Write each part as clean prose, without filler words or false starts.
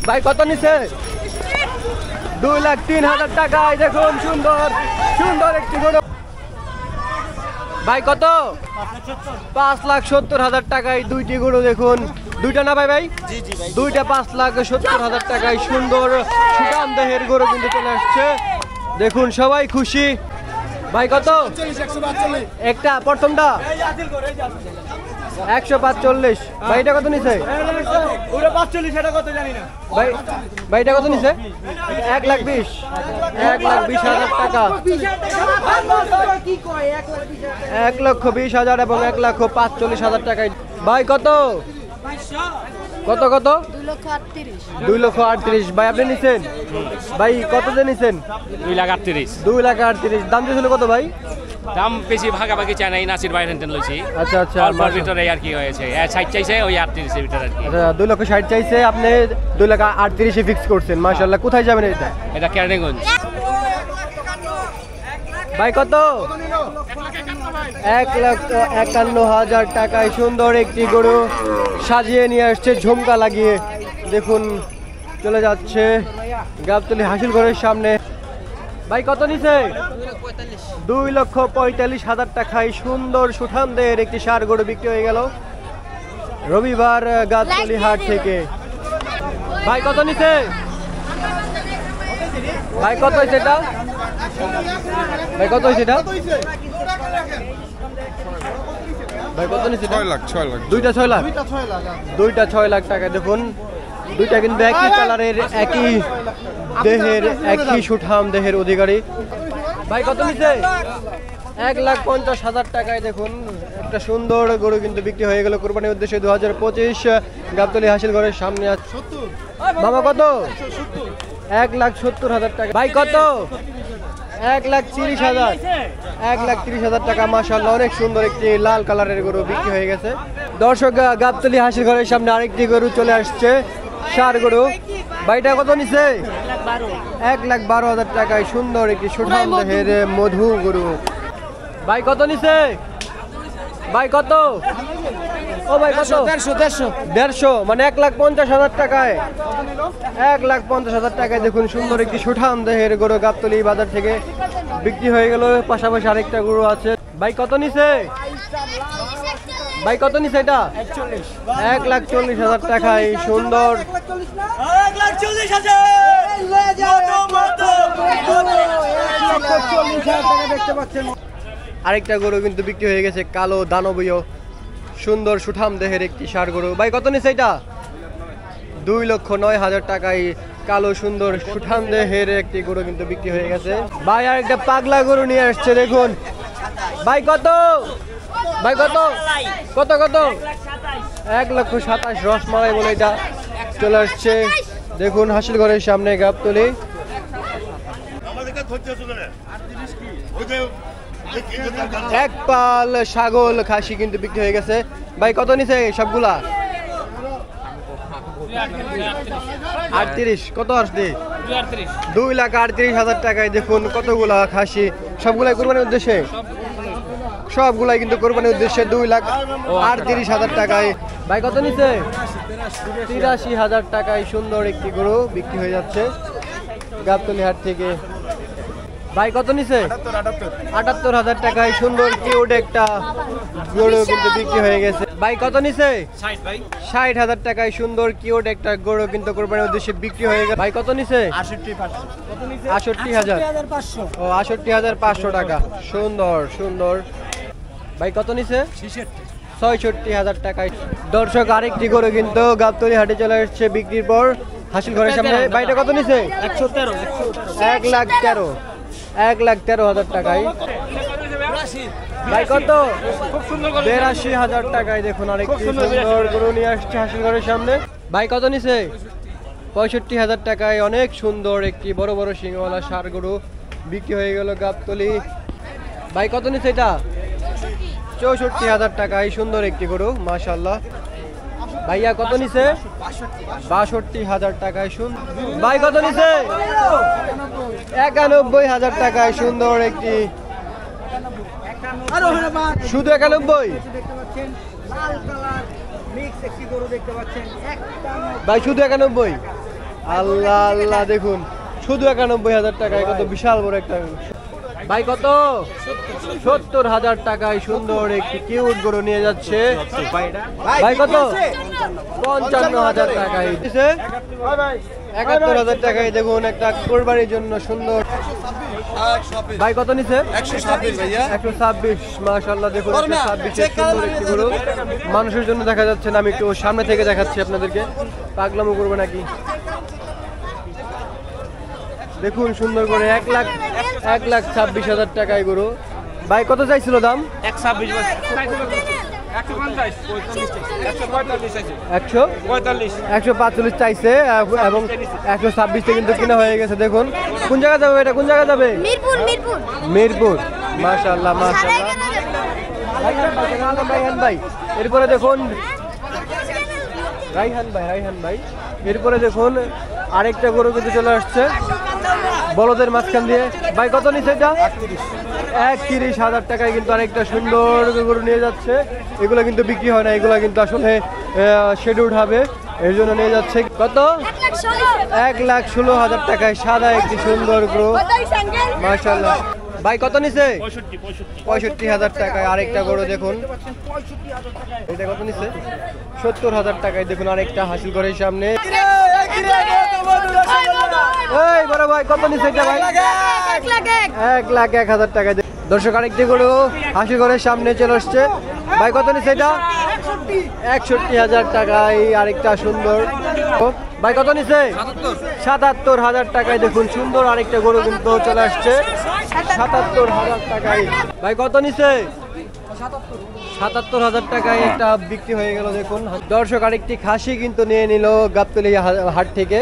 ভাই কত নিছে? 2,03,000 টাকায় দেখুন সুন্দর সুন্দর একটি গরু। ভাই কত? 5,70,000 টাকায় দুইটি গরু দেখুন। দুইটা না ভাই? ভাই দুইটা 5,70,000 টাকায় সুন্দর সুঠাম দেহের গরু কিন্তু চলে আসছে দেখুন, সবাই খুশি। ভাই কত? একটা প্রথমটা 145। ভাই এটা কত নিছে? ভাই ভাই এটা কত নিছে? 1,20,000 1,20,000 টাকা। 1,20,000 এবং 1,45,000 টাকায়। ভাই কত কত কত? 2,38,000। ভাই আপনি নিছেন? ভাই কত দিয়ে নিছেন? 2,38,000। 2,38,000। দাম দিয়েছিল কত ভাই? দাম বেশি ভাগাভাগি চাই নাই, নাসির ভাই রেন্টেন লইছি। আচ্ছা আচ্ছা, অল্পর ভিতরে আর কি হয়েছে, 60 চাইছে, ওই 38 এর ভিতরে আর কি। আচ্ছা 2,60,000 চাইছে, আপনি 2,38,000 ফিক্স করছেন। মাশাআল্লাহ। কোথায় যাবেন এটা? এটা কেরানীগঞ্জ। ভাই কত? 1,51,000 টাকায় সুন্দর একটি গরু সাজিয়ে নিয়ে আসছে ঝুমকা লাগিয়ে দেখুন, চলে যাচ্ছে গাবতলী হাসিল ঘরের সামনে। ভাই কত নিছে? 2,45,000 টাকায় সুন্দর সুঠামদের একটি ষাঁড় গরু বিক্রি হয়ে গেল রবিবার গাবতলী হাট থেকে। ভাই কত নিছে? ভাই কত হয়েছে এটা? ভাই কত হয়েছে এটা? ভাই কত নিছে? 6 লাখ। দুইটা 6 লাখ। দুইটা 6 লাখ টাকা দেখুন। দুইটা কিন্তু একই কালারের, একই দেহের, একই সুঠাম দেহের অধিকারী। ভাই কত নিছে? 1,50,000 টাকায় দেখুন একটা সুন্দর গরু কিন্তু বিক্রি হয়ে গেল কোরবানির উদ্দেশ্যে 2025 গাবতলী হাসিল ঘরের সামনে। মামা কত? 1,70,000 টাকা। ভাই কত? 1,30,000। 1,30,000 টাকা। মাশাআল্লাহ, অনেক সুন্দর একটি লাল কালারের গরু বিক্রি হয়ে গেছে। দর্শক, গাবতলী হাসিল ঘরের সামনে আরেকটি গরু চলে আসছে, ষাঁড় গরু। ভাইটা কত নিছে? 1,12,000 টাকায় সুন্দর একটি সুঠাম দেহের মধু গরু। ভাই কত নিছে? ভাই কত? ও ভাই কত? 1,50,000 মানে 1,50,000 টাকায়। 1,50,000 টাকায় দেখুন সুন্দর একটি সুঠাম দেহের গরু গাবতলী বাজার থেকে বিক্রি হয়ে গেল। পাশাপাশি আরেকটা গরু আছে। ভাই কত নিছে? ভাই কত নিছে এটা? 1,40,000 টাকায় সুন্দর। 1,40,000 দেখতে পাচ্ছেন। আরেকটা গরু কিন্তু বিক্রি হয়ে গেছে, কালো দানবীয় সুন্দর সুঠাম দেহের একটি ষাঁড় গরু। ভাই কত নিছে এটা? 2,09,000 টাকায় কালো সুন্দর সুঠাম দেহের একটি গরু কিন্তু বিক্রি হয়ে গেছে। ভাই আরেকটা পাগলা গরু নিয়ে আসছে দেখুন। ভাই কত? ভাই কত কত কত? 1,27,000 রসমালাই বলে এটা চলে আসছে দেখুন হাসিল ঘরের সামনে গাবতলী। এক পাল ছাগল খাসি কিন্তু বিক্রি হয়ে গেছে। ভাই কত নিছে সবগুলা? 38। কত আসছে? 2,38,000 টাকায় দেখুন কতগুলা খাসি, সবগুলাই কোরবানির উদ্দেশ্যে, সবগুলাই কিন্তু কোরবানির উদ্দেশ্যে 2,38,000 টাকায়। ভাই কত নিছে? 83,000 টাকায় সুন্দর একটি গরু বিক্রি হয়ে যাচ্ছে গাবতলী হাট থেকে। ভাই কত নিছে? 78,000 টাকায় সুন্দর কিউট একটা গরু কিন্তু বিক্রি হয়ে গেছে। ভাই কত নিছে? 60,000 টাকায় সুন্দর কিউট একটা গরু কিন্তু কোরবানির উদ্দেশ্যে বিক্রি হয়ে গেছে। ভাই কত নিছে? 68,000। ও 68,500 টাকা। সুন্দর সুন্দর। ভাই কত নিছে? 66,000 টাকায়। দর্শক, আরেকটি গরু কিন্তু গাবতলী হাটে চলে আসছে বিক্রির পর হাসিল ঘরের সামনে। ভাইটা কত নিছে? 1,13,000। 1,13,000 টাকায়। ভাই কত? 82,000 টাকায় দেখুন আরেকটি সুন্দর গরু নিয়ে আসছে হাসিল ঘরের সামনে। ভাই কত নিছে? 65,000 টাকায় অনেক সুন্দর একটি বড় বড় সিংহওয়ালা ষাঁড় গরু বিক্রি হয়ে গেল গাবতলী। ভাই কত নিছে এটা? 64,000 টাকায় সুন্দর একটি গরু মাশাআল্লাহ। ভাইয়া কত নিছে? 62,000 টাকায় সুন্দর। ভাই কত নিছে? 91,000 টাকায় সুন্দর একটি, শুধু 91? ভাই শুধু 91? আল্লাহ আল্লাহ, দেখুন শুধু 91,000 টাকায়, কত বিশাল বড় একটা ভাই। কত? 70,000 টাকায় সুন্দর একটি কিউট গরু নিয়ে যাচ্ছে ভাই। কত? 55,000 টাকায়। 71,000 টাকায় দেখুন একটা কোরবানির জন্য সুন্দর ভাই। কত নিছে? 126 ভাইয়া। 126। মাশাআল্লাহ, দেখুন 126 এর সুন্দর একটি গরু মানুষের জন্য দেখা যাচ্ছে না। আমি একটু সামনে থেকে দেখাচ্ছি আপনাদেরকে, পাগলামো করবো নাকি। দেখুন সুন্দর করে 1,26,000 টাকায় গরু ভাই। কত চাইছিল দাম? 145 চাইছে এবং 126 কিন্তু কিনা হয়ে গেছে। দেখুন কোন জায়গা যাবে এটা? কোন জায়গা যাবে? মিরপুর। মাশাআল্লাহ মাশাআল্লাহ। রাইহান ভাই, এরপরে দেখুন রাইহান ভাই, এরপরে দেখুন আরেকটা গরু কিন্তু চলে আসছে বলদের মাঝখান দিয়ে ভাই। কত নিচ্ছে এটা? 31,000 টাকায় কিন্তু আরেকটা সুন্দর গরু নিয়ে যাচ্ছে। এগুলো কিন্তু বিক্রি হয় না, এগুলো কিন্তু আসলে শেডিউল হবে, এর জন্য নিয়ে যাচ্ছে। কত? 1,16,000 টাকায় সাদা একটি সুন্দর গরু মাশাআল্লাহ ভাই। কত নিছে? 65,000 টাকায় আরেকটা গরু দেখুন। এটা কত নিছে? 70,000 টাকায় দেখুন আরেকটা হাসিল ঘরের সামনে। এই বড় ভাই, কত নিছে এটা ভাই? 1,01,000 টাকায়। দর্শক আরেকটি গরু হাসিল ঘরের সামনে চলে আসছে ভাই। কত নিছে এটা? 61,000 টাকায় আরেকটা সুন্দর ভাই। কত নিছে? 77,000 টাকায় দেখুন সুন্দর আরেকটা গরু কিন্তু চলে আসছে 77,000 টাকায় ভাই। কত নিছে? 77,000 টাকায় একটা বিক্রি হয়ে গেল। দেখুন দর্শক আরেকটি খাসি কিন্তু নিয়ে নিল গাবতলী হাট থেকে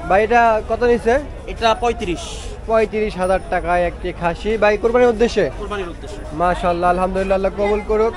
ভাই। এটা কত নিছে? এটা 35,000 টাকায় একটি খাসি ভাই, কোরবানির উদ্দেশ্যে। মাশাআল্লাহ, আলহামদুলিল্লাহ, আল্লাহ কবুল করুক।